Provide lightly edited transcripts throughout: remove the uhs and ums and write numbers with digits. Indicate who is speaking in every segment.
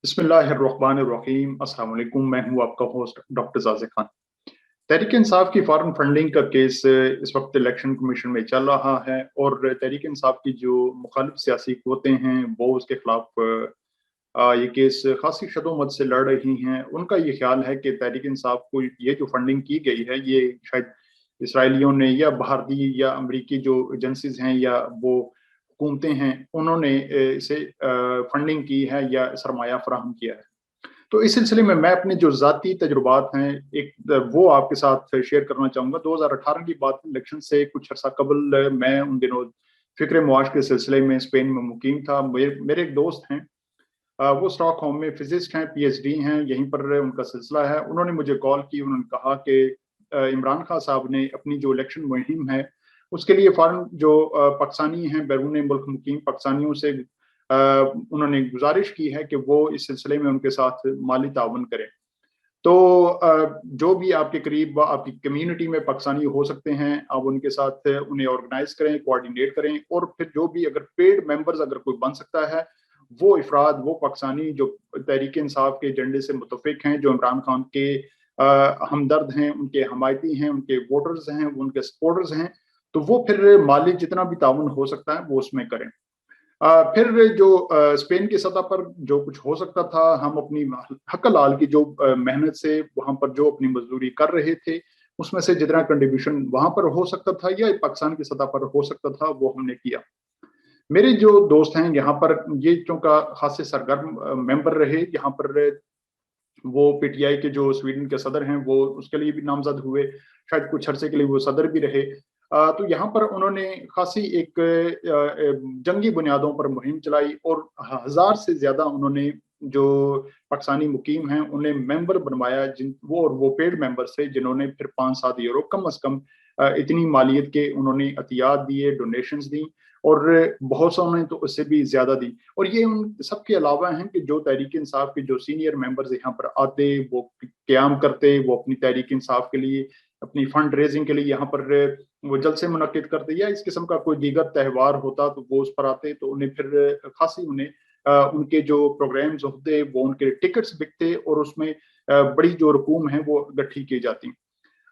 Speaker 1: बिस्मिल्लाहिर्रहमानिर्रहीम। अस्सलाम वालेकुम। मैं हूं आपका होस्ट डॉक्टर जाज़े खान। तहरीक इंसाफ की फॉरेन फंडिंग का केस इस वक्त इलेक्शन कमीशन में चल रहा है और तहरीक इंसाफ की जो मुखालिफ सियासी क़ुव्वतें हैं वो उसके खिलाफ ये केस खासी शदोमत से लड़ रही हैं। उनका ये ख्याल है कि तहरीक इंसाफ को ये जो फंडिंग की गई है ये शायद इसराइलियों ने या भारतीय या अमरीकी जो एजेंसीज हैं या वो हुकूमतें हैं उन्होंने इसे फंडिंग की है या सरमाया फराहम किया है। तो इस सिलसिले में मैं अपने जो ज़ाती तजुर्बात हैं एक वो आपके साथ शेयर करना चाहूँगा। 2018 की बात, इलेक्शन से कुछ अर्सा कबल मैं उन दिनों फ़िक्र मुआश के सिलसिले में स्पेन में मुकीम था। मेरे एक दोस्त हैं, वो स्टॉकहोम में फिजिस्ट हैं, पीएचडी हैं, यहीं पर उनका सिलसिला है। उन्होंने मुझे कॉल की, उन्होंने कहा कि इमरान खान साहब ने अपनी जो इलेक्शन मुहिम है उसके लिए फॉरेन जो पाकिस्तानी हैं, बैरून मुल्क मुकीम पाकिस्तानियों से उन्होंने गुजारिश की है कि वो इस सिलसिले में उनके साथ माली ताउन करें। तो जो भी आपके करीब आपकी कम्युनिटी में पाकिस्तानी हो सकते हैं, आप उनके साथ उन्हें ऑर्गेनाइज करें, कोऑर्डिनेट करें और फिर जो भी अगर पेड मेंबर्स अगर कोई बन सकता है वो इफराद, वो पाकिस्तानी जो तहरीक इंसाफ के एजेंडे से मुतफिक हैं, जो इमरान खान के हमदर्द हैं, उनके हमायती हैं, उनके वोटर्स हैं, वो उनके सपोर्टर्स हैं, तो वो फिर माली जितना भी ताउन हो सकता है वो उसमें करें। फिर जो स्पेन की सतह पर जो कुछ हो सकता था, हम अपनी हक-हलाल की जो मेहनत से वहाँ पर जो अपनी मजदूरी कर रहे थे, उसमें से जितना कंट्रीब्यूशन वहाँ पर हो सकता था या पाकिस्तान की सतह पर हो सकता था, वो हमने किया। मेरे जो दोस्त हैं यहाँ पर, ये चूँकि खासे सरगर्म मेंबर रहे, यहाँ पर वो पीटीआई के जो स्वीडन के सदर हैं वो उसके लिए भी नामजद हुए, शायद कुछ अरसे के लिए वो सदर भी रहे। तो यहाँ पर उन्होंने खासी एक जंगी बुनियादों पर मुहिम चलाई और हजार से ज्यादा उन्होंने जो पाकिस्तानी मुकीम हैं उन्हें मेंबर बनवाया, जिन वो पेड मेंबर से जिन्होंने फिर 5-7 यूरो कम अज कम इतनी मालियत के उन्होंने अतियात दिए, डोनेशंस दी और बहुत सा ने तो उससे भी ज्यादा दी। और ये उन सबके अलावा हैं कि जो तहरीक इंसाफ के जो सीनियर मेंबर्स यहाँ पर आते, वो क्याम करते, वो अपनी तहरीक इंसाफ के लिए, अपनी फंड रेजिंग के लिए यहाँ पर वो जलसे मुनक्किद करते या इस किस्म का कोई दीगर त्यौहार होता तो वो उस पर आते, तो उन्हें फिर खासी उन्हें उनके जो प्रोग्राम्स होते वो उनके टिकट्स बिकते और उसमें बड़ी जो रकूम है वो इकट्ठी की जाती।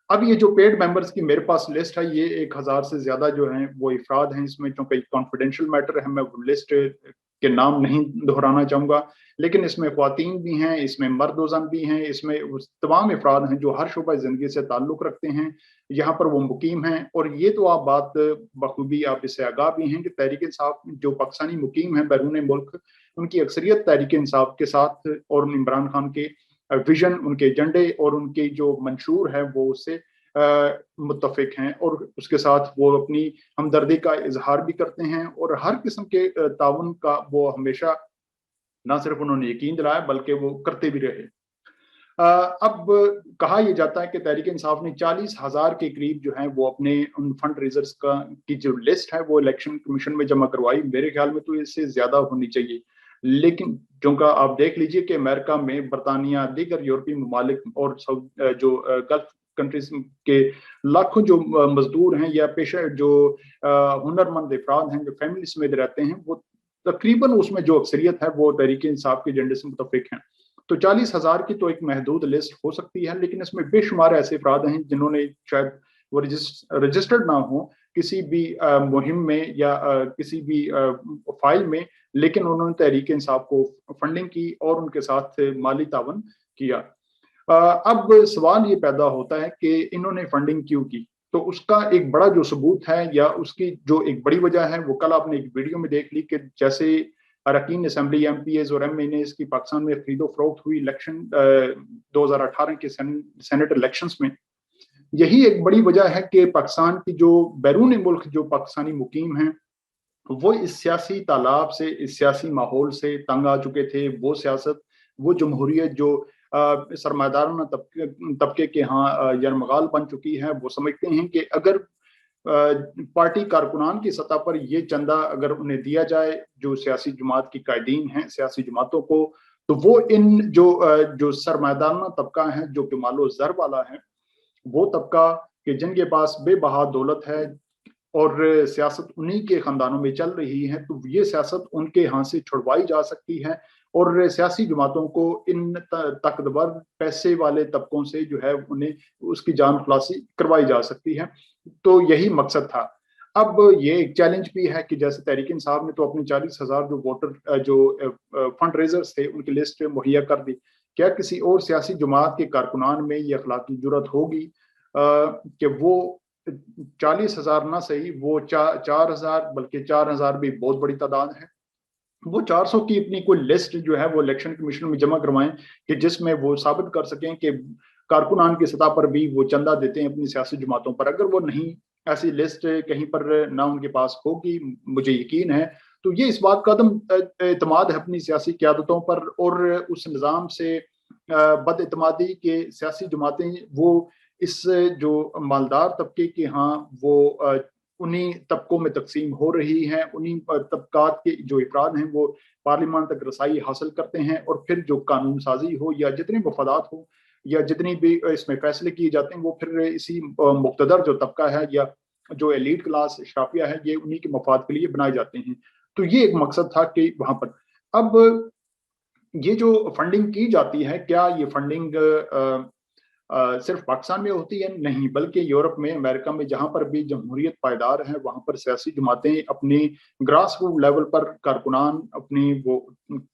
Speaker 1: अब ये जो पेड मेंबर्स की मेरे पास लिस्ट है, ये 1000 से ज्यादा जो हैं वो इफराद हैं। इसमें चूंकि कॉन्फिडेंशियल मैटर है, मैं लिस्ट के नाम नहीं दोहराना चाहूंगा, लेकिन इसमें ख्वातीन भी हैं, इसमें मर्द वज़न भी हैं, इसमें उस तमाम इफराद हैं जो हर शुबा जिंदगी से ताल्लुक रखते हैं, यहाँ पर वो मुकीम हैं। और ये तो आप बात बखूबी आप इससे आगाह भी हैं कि तहरीक इंसाफ जो पाकिस्तानी मुकीम हैं बैरून मुल्क, उनकी अक्सरियत तहरीक इंसाफ के साथ और इमरान खान के विजन, उनके एजेंडे और उनकी जो मंशूर है वो उससे मुत्तफिक हैं और उसके साथ वो अपनी हमदर्दी का इजहार भी करते हैं और हर किस्म के ताउन का वो हमेशा ना सिर्फ उन्होंने यकीन दिलाया बल्कि वो करते भी रहे। अब कहा यह जाता है कि तहरीक इंसाफ ने 40,000 के करीब जो है वो अपने उन फंड रेजर्स का की जो लिस्ट है वो इलेक्शन कमीशन में जमा करवाई। मेरे ख्याल में तो इससे ज्यादा होनी चाहिए, लेकिन क्योंकि आप देख लीजिए कि अमेरिका में, बरतानिया, दीगर यूरोपीय ममालिक और जो गल्फ कंट्रीज के लाखों जो मजदूर हैं या पेशा जो हुनरमंद अफराद हैं जो फैमिली समेत रहते हैं, वो तकरीबन उसमें जो अक्सरियत है वो तहरीक इंसाफ के एजेंडे से मुतफिक हैं। तो 40,000 की तो एक महदूद लिस्ट हो सकती है, लेकिन इसमें बेशुमार ऐसे अफराद हैं जिन्होंने शायद वो रजिस्टर्ड ना हो किसी भी मुहिम में या किसी भी फाइल में, लेकिन उन्होंने तहरीक इंसाफ को फंडिंग की और उनके साथ माली तावन किया। अब सवाल ये पैदा होता है कि इन्होंने फंडिंग क्यों की, तो उसका एक बड़ा जो सबूत है या उसकी जो एक बड़ी वजह है वो कल आपने एक वीडियो में देख ली कि जैसे अरकान असम्बली, एमपीएस और एमएनएस की पाकिस्तान में खरीदो फरोख्त हुई इलेक्शन 2018 के सेनेट इलेक्शंस में, यही एक बड़ी वजह है कि पाकिस्तान की जो बैरून मुल्क जो पाकिस्तानी मुकीम हैं वो इस सियासी तालाब से, इस सियासी माहौल से तंग आ चुके थे। वो सियासत, वो जमहूरियत जो सरमादाराना तबके के यहाँ यरमगाल बन चुकी है, वो समझते हैं कि अगर पार्टी कारकुनान की सतह पर ये चंदा अगर उन्हें दिया जाए जो सियासी जमात की कायदीन हैं, सियासी जमातों को, तो वो इन जो सरमादाराना तबका है, जो कि मालो जर वाला है, वो तबका कि जिनके पास बेबहा दौलत है, और सियासत उन्हीं के खानदानों में चल रही है, तो ये सियासत उनके यहाँ से छुड़वाई जा सकती है और सियासी जमातों को इन ताकतवर पैसे वाले तबकों से जो है उन्हें उसकी जान खलासी करवाई जा सकती है। तो यही मकसद था। अब ये एक चैलेंज भी है कि जैसे तहरीक इंसाफ ने तो अपनी 40,000 जो वोटर फंड रेजर्स थे उनकी लिस्ट मुहैया कर दी। क्या किसी और सियासी जमात के कारकुनान में ये अखलाकी जुर्रत होगी कि वो 40,000 ना सही, वो 4,000, बल्कि 4,000 भी बहुत बड़ी तादाद है, वो 400 की अपनी कोई लिस्ट जो है वो इलेक्शन कमीशन में जमा करवाएं कि जिसमें वो साबित कर सकें कि कारकुनान की सतह पर भी वो चंदा देते हैं अपनी सियासी जमातों पर। अगर वो नहीं, ऐसी लिस्ट कहीं पर ना उनके पास होगी, मुझे यकीन है, तो ये इस बात का अदम एतमाद है अपनी सियासी क़यादतों पर और उस निज़ाम से बदएतमादी के सियासी जमातें वो इस जो मालदार तबके के यहाँ वो उन्हीं तबकों में तकसीम हो रही हैं, उन्हीं तबकात के जो अफराद हैं वो पार्लियामान तक रसाई हासिल करते हैं और फिर जो कानून साजी हो या जितने मफादात हो या जितनी भी इसमें फैसले किए जाते हैं वो फिर इसी मुक्तदर जो तबका है या जो एलीट क्लास अशराफिया है ये उन्हीं के मफाद के लिए बनाए जाते हैं। तो ये एक मकसद था कि वहां पर अब ये जो फंडिंग की जाती है, क्या ये फंडिंग सिर्फ पाकिस्तान में होती है? नहीं, बल्कि यूरोप में, अमेरिका में, जहां पर भी जमहूरियत पायदार है वहां पर सियासी जमातें अपनी ग्रास रूट लेवल पर कारकुनान अपनी वो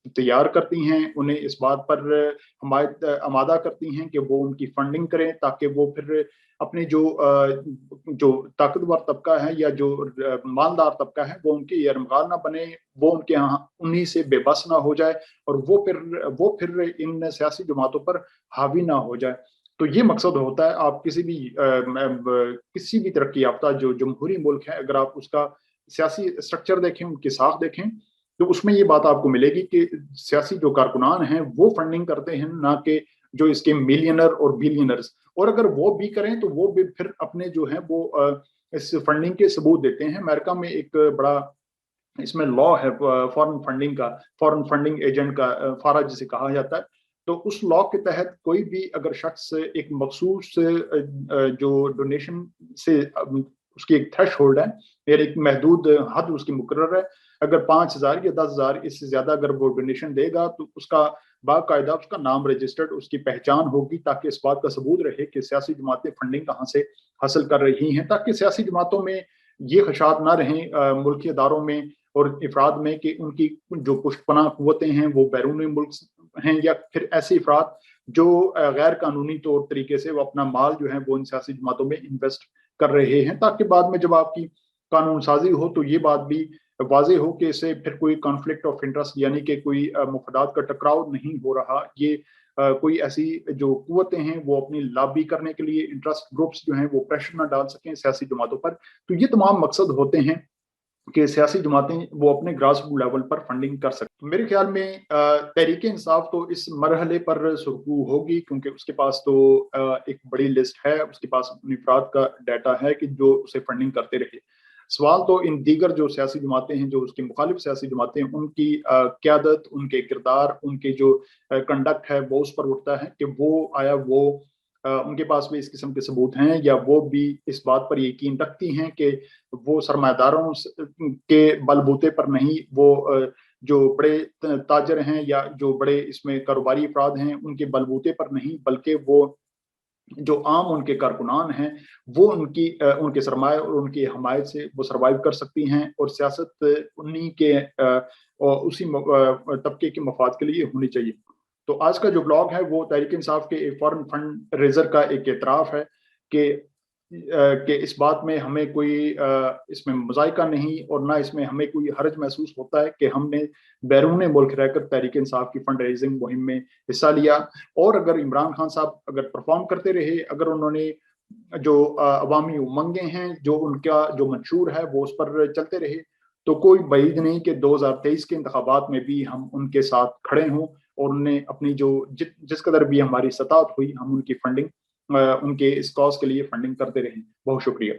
Speaker 1: तैयार करती हैं, उन्हें इस बात पर हमायत आमादा करती हैं कि वो उनकी फंडिंग करें ताकि वो फिर अपने जो ताकतवर तबका है या जो मालदार तबका है वो उनके यरमगाल ना बने, वो उनके यहाँ उन्हीं से बेबस ना हो जाए और वो फिर इन सियासी जमातों पर हावी ना हो जाए। तो ये मकसद होता है। आप किसी भी तरक्की याफ्ता जो जमहूरी मुल्क है, अगर आप उसका सियासी स्ट्रक्चर देखें, उनकी साख देखें, तो उसमें ये बात आपको मिलेगी कि सियासी जो कारकुनान हैं वो फंडिंग करते हैं, ना कि जो इसके मिलियनर और बिलियनर्स। और अगर वो भी करें तो वो भी फिर अपने जो है वो इस फंडिंग के सबूत देते हैं। अमेरिका में एक बड़ा इसमें लॉ है फॉरेन फंडिंग एजेंट का, फारा जिसे कहा जाता है। तो उस लॉ के तहत कोई भी अगर शख्स एक मखसूस जो डोनेशन से उसकी एक थ्रेश होल्ड है या एक महदूद हद उसकी मुकर्रर है, अगर 5,000 या 10,000 इससे ज्यादा अगर वो डोनेशन देगा तो उसका बाकायदा उसका नाम रजिस्टर्ड, उसकी पहचान होगी ताकि इस बात का सबूत रहे कि सियासी जमातें फंडिंग कहाँ से हासिल कर रही हैं, ताकि सियासी जमातों में ये खदशात ना रहें मुल्की अदारों में और इफराद में कि उनकी जो पुष्टपना कुव्वतें हैं वो बैरून मुल्क हैं या फिर ऐसे अफराद जो गैर कानूनी तौर तरीके से वो अपना माल जो है वो इन सियासी जमातों में इन्वेस्ट कर रहे हैं, ताकि बाद में जब आपकी कानून साजी हो तो ये बात भी वाजे हो कि इससे फिर कोई कॉन्फ्लिक्ट ऑफ इंटरेस्ट यानी कि कोई मुफादात का टकराव नहीं हो रहा। ये कोई ऐसी जो कुव्वतें हैं वो अपनी लॉबी करने के लिए इंटरेस्ट ग्रुप्स जो हैं वो प्रेशर ना डाल सकें सियासी जमातों पर। तो ये तमाम मकसद होते हैं कि सियासी जमातें वो अपने ग्रास रूट लेवल पर फंडिंग कर सकती। मेरे ख्याल में तहरीक इंसाफ तो इस मरहले पर सुरखरू होगी क्योंकि उसके पास तो एक बड़ी लिस्ट है, उसके पास अपनी अफराद का डाटा है कि जो उसे फंडिंग करते रहे। सवाल तो इन दीगर जो सियासी जमातें हैं, जो उसकी मुखालिफ सियासी जमातें हैं, उनकी क़यादत, उनके किरदार, उनके जो कंडक्ट है वो उस पर उठता है कि वो आया वो उनके पास भी इस किस्म के सबूत हैं या वो भी इस बात पर यकीन रखती हैं कि वो सरमायादारों के बलबूते पर नहीं, वो जो बड़े ताजर हैं या जो बड़े इसमें कारोबारी अफराद हैं उनके बलबूते पर नहीं, बल्कि वो जो आम उनके कारकुनान हैं वो उनके सरमाए और उनकी हमायत से वो सर्वाइव कर सकती हैं और सियासत उन्हीं के और उसी तबके के मफाद के लिए होनी चाहिए। तो आज का जो ब्लॉग है वो तहरीक इंसाफ के एक फॉरेन फंड रेजर का एक एतराफ़ है कि इस बात में हमें कोई इसमें मज़ायका नहीं और ना इसमें हमें कोई हर्ज महसूस होता है कि हमने बैरून मुल्क रहकर तहरीक इंसाफ की फंड रेजिंग मुहिम में हिस्सा लिया। और अगर इमरान खान साहब अगर परफॉर्म करते रहे, अगर उन्होंने जो अवामी उमंगें हैं, जो उनका जो मंशूर है वो उस पर चलते रहे, तो कोई बईद नहीं कि 2023 के इंतखाबात में भी हम उनके साथ खड़े हों और उन्हें अपनी जो जिस कदर भी हमारी सताहत हुई हम उनकी फंडिंग उनके इस कॉज के लिए फंडिंग करते रहें। बहुत शुक्रिया।